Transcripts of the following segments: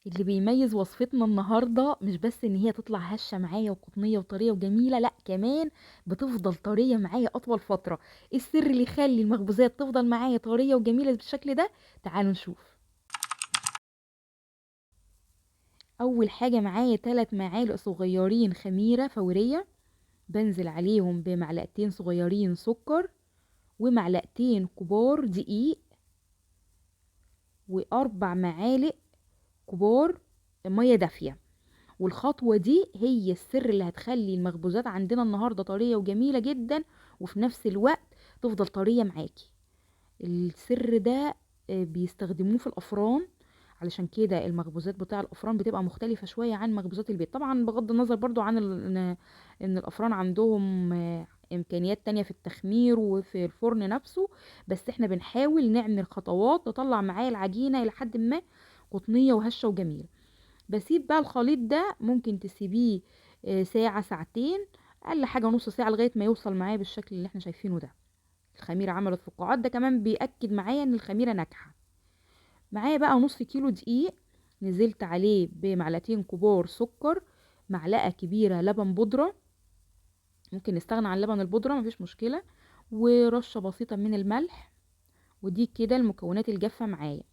اللي بيميز وصفتنا النهارده مش بس ان هي تطلع هشه معايا وقطنيه وطريه وجميله، لا كمان بتفضل طريه معايا اطول فتره. ايه السر اللي يخلي المخبوزات تفضل معايا طريه وجميله بالشكل ده؟ تعالوا نشوف. اول حاجه معايا 3 معالق صغيرين خميره فوريه، بنزل عليهم بمعلقتين صغيرين سكر، ومعلقتين كبار دقيق، و4 معالق كبار ميه دافيه. والخطوة دي هي السر اللي هتخلي المخبوزات عندنا النهاردة طرية وجميلة جدا، وفي نفس الوقت تفضل طرية معاكي. السر ده بيستخدموه في الأفران، علشان كده المخبوزات بتاع الأفران بتبقى مختلفة شوية عن مخبوزات البيت، طبعا بغض النظر برضو عن إن الأفران عندهم إمكانيات تانية في التخمير وفي الفرن نفسه. بس احنا بنحاول نعمل خطوات تطلع معايا العجينة إلى حد ما قطنية وهشة وجميلة. بسيب بقى الخليط ده، ممكن تسيبيه ساعة ساعتين، اقل حاجة نص ساعة، لغاية ما يوصل معايا بالشكل اللي احنا شايفينه ده. الخميرة عملت فقاعات، ده كمان بيأكد معايا ان الخميرة ناجحة. معايا بقى نص كيلو دقيق، نزلت عليه بمعلقتين كبار سكر، معلقة كبيرة لبن بودرة، ممكن نستغنى عن لبن البودرة مفيش مشكلة، ورشة بسيطة من الملح. ودي كده المكونات الجافة معايا.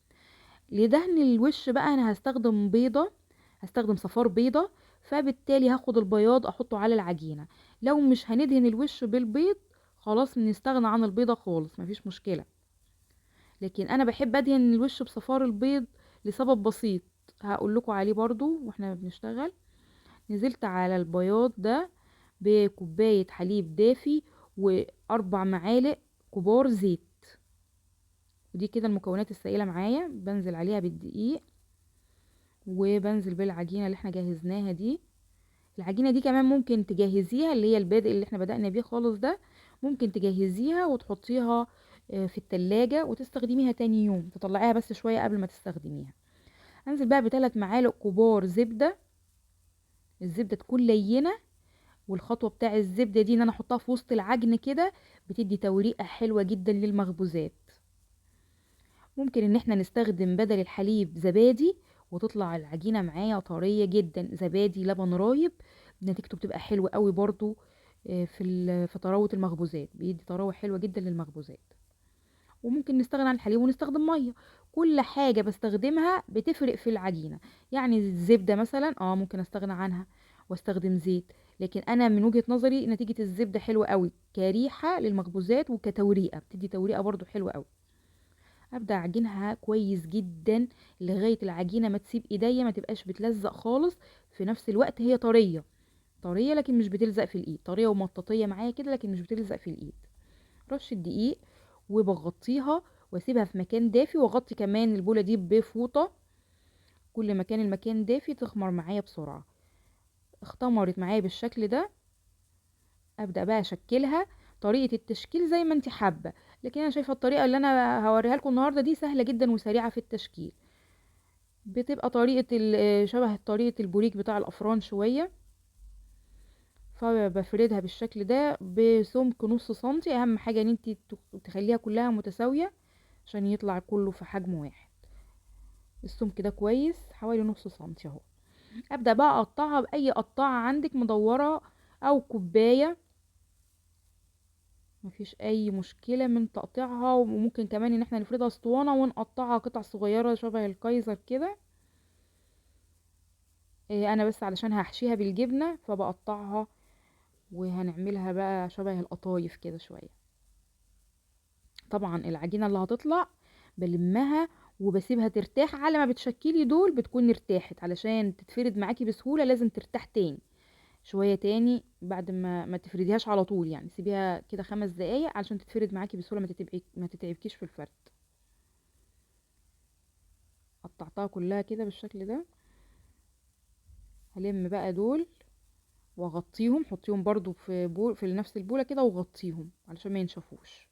لدهن الوش بقى انا هستخدم بيضة، هستخدم صفار بيضة، فبالتالي هاخد البياض احطه على العجينة. لو مش هندهن الوش بالبيض خلاص نستغنى عن البيضة خالص مفيش مشكلة، لكن انا بحب ادهن الوش بصفار البيض لسبب بسيط هقول لكم عليه برضو واحنا بنشتغل. نزلت على البياض ده بكوباية حليب دافي و4 معالق كبار زيت. ودي كده المكونات السائلة معايا، بنزل عليها بالدقيق وبنزل بالعجينة اللي احنا جهزناها دي. العجينة دي كمان ممكن تجهزيها، اللي هي البادئ اللي احنا بدأنا بيه خالص ده، ممكن تجهزيها وتحطيها في التلاجة وتستخدميها تاني يوم، تطلعيها بس شوية قبل ما تستخدميها. انزل بقى ب3 معالق كبار زبدة، الزبدة تكون لينة. والخطوة بتاع الزبدة دي ان انا احطها في وسط العجن كده، بتدي توريقة حلوة جدا للمخبوزات. ممكن ان احنا نستخدم بدل الحليب زبادي، وتطلع العجينة معايا طرية جدا. زبادي لبن رايب نتيجته بتبقى حلوة قوي برضو، في طراوة المخبوزات بيدي طراوة حلوة جدا للمخبوزات. وممكن نستغنى عن الحليب ونستخدم مية، كل حاجة بستخدمها بتفرق في العجينة. يعني الزبدة مثلا ممكن استغنى عنها واستخدم زيت، لكن انا من وجهة نظري نتيجة الزبدة حلوة قوي كريحة للمخبوزات وكتوريقة، بتدي توريقة برضو حلوة قوي. ابدا اعجنها كويس جدا لغايه العجينه ما تسيب ايديا، ما تبقاش بتلزق خالص. في نفس الوقت هي طريه، طريه لكن مش بتلزق في الايد، طريه ومطاطيه معايا كده لكن مش بتلزق في الايد. رش الدقيق وبغطيها واسيبها في مكان دافي، واغطي كمان البوله دي بفوطه، كل ما كان المكان دافي تخمر معايا بسرعه. اختمرت معايا بالشكل ده، ابدا بقى اشكلها. طريقه التشكيل زي ما انت حابه، لكن انا شايفه الطريقه اللي انا هوريها لكم النهارده دي سهله جدا وسريعه في التشكيل. بتبقى طريقة شبه طريقة البوريك بتاع الأفران شوية. فبفردها بالشكل ده بسمك نص سنتي، أهم حاجة ان انتي تخليها كلها متساوية عشان يطلع كله في حجم واحد. السمك ده كويس حوالي نص سنتي اهو. أبدأ بقى أقطعها بأي قطاعة عندك مدورة أو كوباية، مفيش أي مشكلة من تقطيعها. وممكن كمان ان احنا نفردها اسطوانة ونقطعها قطع صغيرة شبه الكايزر كده. انا بس علشان هحشيها بالجبنة فبقطعها، وهنعملها بقى شبه القطايف كده شوية. طبعا العجينة اللي هتطلع بلمها وبسيبها ترتاح، على ما بتشكلي دول بتكون ارتاحت، علشان تتفرد معاكي بسهولة لازم ترتاح تاني شوية تاني بعد ما تفرديهاش على طول، يعني سيبيها كده 5 دقايق علشان تتفرد معاكي بسهولة، ما تتعبكيش في الفرد. قطعتها كلها كده بالشكل ده. هلم بقى دول واغطيهم، حطيهم برضو في نفس البولة كده وغطيهم علشان ما ينشفوش.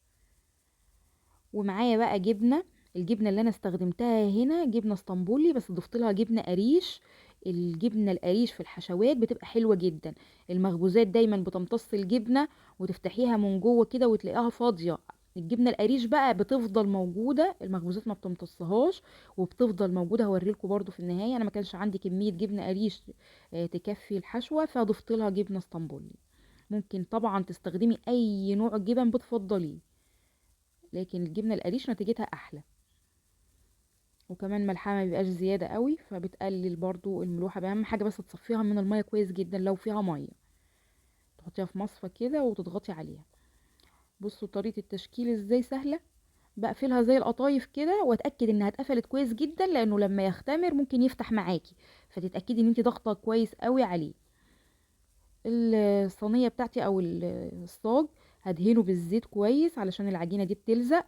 ومعايا بقى جبنه. الجبنه اللي انا استخدمتها هنا جبنه اسطنبولي، بس ضفت لها جبنه قريش. الجبنه القريش في الحشوات بتبقى حلوه جدا. المخبوزات دايما بتمتص الجبنه وتفتحيها من جوه كده وتلاقيها فاضيه، الجبنه القريش بقى بتفضل موجوده، المخبوزات ما بتمتصهاش وبتفضل موجوده. هوريلكم برضو في النهايه، انا ما كانش عندي كميه جبنه قريش تكفي الحشوه، فضفت لها جبنه اسطنبولي. ممكن طبعا تستخدمي اي نوع جبن بتفضليه، لكن الجبنه القريش نتيجتها احلى. وكمان ملحها ما بيبقاش زياده قوي، فبتقلل برضو الملوحه. اهم حاجه بس تصفيها من الميه كويس جدا لو فيها ميه، تحطيها في مصفى كده وتضغطي عليها. بصوا طريقه التشكيل ازاي سهله. بقفلها زي القطايف كده، واتاكد انها اتقفلت كويس جدا، لانه لما يختمر ممكن يفتح معاكي، فتتاكدي ان انت ضغطه كويس قوي عليه. الصينيه بتاعتي او الصاج هدهنه بالزيت كويس علشان العجينه دي بتلزق،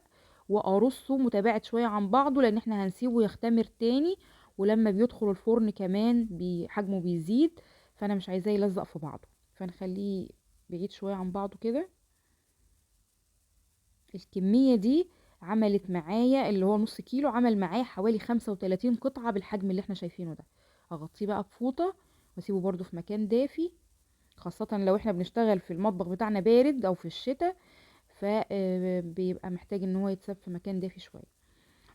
وارصه متباعد شويه عن بعضه، لان احنا هنسيبه يختمر تاني، ولما بيدخل الفرن كمان حجمه بيزيد، فانا مش عايزاه يلزق في بعضه، فنخليه بعيد شويه عن بعضه كده. الكمية دي عملت معايا اللي هو نص كيلو، عمل معايا حوالي 35 قطعة بالحجم اللي احنا شايفينه ده. هغطيه بقى بفوطة واسيبه برضو في مكان دافي، خاصة لو احنا بنشتغل في المطبخ بتاعنا بارد او في الشتاء، فبيبقى محتاج ان هو يتساب في مكان دافي شوية.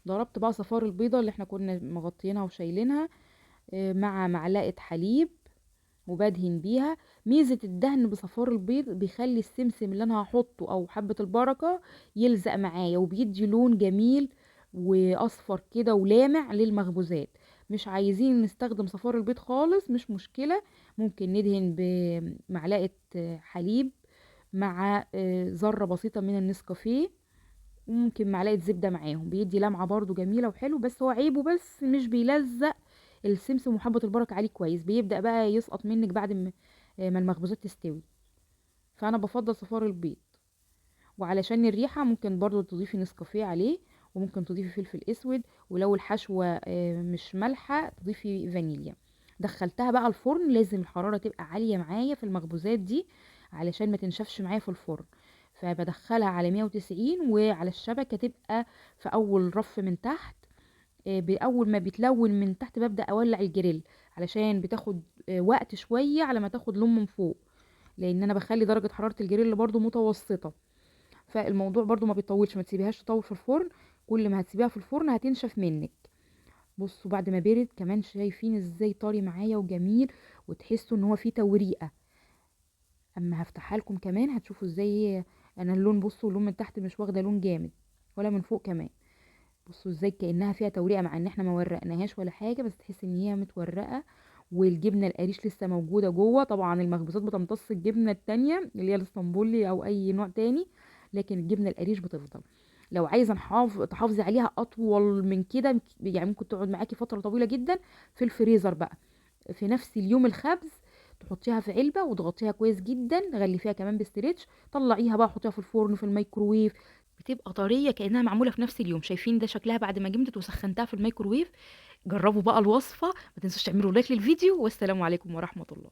ضربت بقى صفار البيضة اللي احنا كنا مغطينها وشايلينها مع معلقة حليب وبدهن بيها. ميزة الدهن بصفار البيض بيخلي السمسم اللي انا هحطه او حبة البركة يلزق معايا، وبيدي لون جميل واصفر كده ولامع للمخبوزات. مش عايزين نستخدم صفار البيض خالص مش مشكلة، ممكن ندهن بمعلقة حليب مع ذرة بسيطة من النسكافيه، وممكن معلقة زبدة معاهم، بيدي لمعة برضو جميلة وحلو. بس هو عيبه بس مش بيلزق السمسم وحبة البركة عليه كويس، بيبدأ بقى يسقط منك بعد ما المخبوزات تستوي، فأنا بفضل صفار البيض. وعلشان الريحة ممكن برضو تضيفي نسكافيه عليه، وممكن تضيفي فلفل اسود، ولو الحشوة مش مالحة تضيفي فانيليا. دخلتها بقى الفرن، لازم الحرارة تبقى عالية معايا في المخبوزات دي علشان ما تنشفش معايا في الفرن. فبدخلها على 190، وعلى الشبكة تبقى في أول رف من تحت. بأول ما بتلون من تحت ببدأ أولع الجريل، علشان بتاخد وقت شوية على ما تاخد لون من فوق، لأن أنا بخلي درجة حرارة الجريل برضو متوسطة، فالموضوع برضو ما بيطولش. ما تسيبيهاش تطول في الفرن، كل ما هتسيبيها في الفرن هتنشف منك. بصوا بعد ما برد كمان شايفين ازاي طري معايا وجميل، وتحسوا ان هو فيه توريقة. اما هفتحها لكم كمان هتشوفوا ازاي انا اللون، بصوا اللون من تحت مش واخده لون جامد ولا من فوق كمان. بصوا ازاي كأنها فيها توريقة، مع ان احنا ما ورقناهاش ولا حاجة، بس تحس ان هي متورقة. والجبنة القريش لسه موجودة جوه. طبعا المخبوزات بتمتص الجبنة التانية اللي هي الاسطنبولي او اي نوع تاني، لكن الجبنة القريش بتفضل. لو عايزة تحافظي عليها اطول من كده، يعني ممكن تقعد معاكي فترة طويلة جدا في الفريزر بقى، في نفس اليوم الخبز تحطيها في علبة وتغطيها كويس جدا، غلفيها كمان بستريتش، طلعيها بقى حطيها في الفرن في الميكروويف، بتبقى طريه كانها معموله في نفس اليوم. شايفين ده شكلها بعد ما جمدت وسخنتها في الميكروويف. جربوا بقى الوصفه، ما تنسوش تعملوا لايك للفيديو، والسلام عليكم ورحمه الله.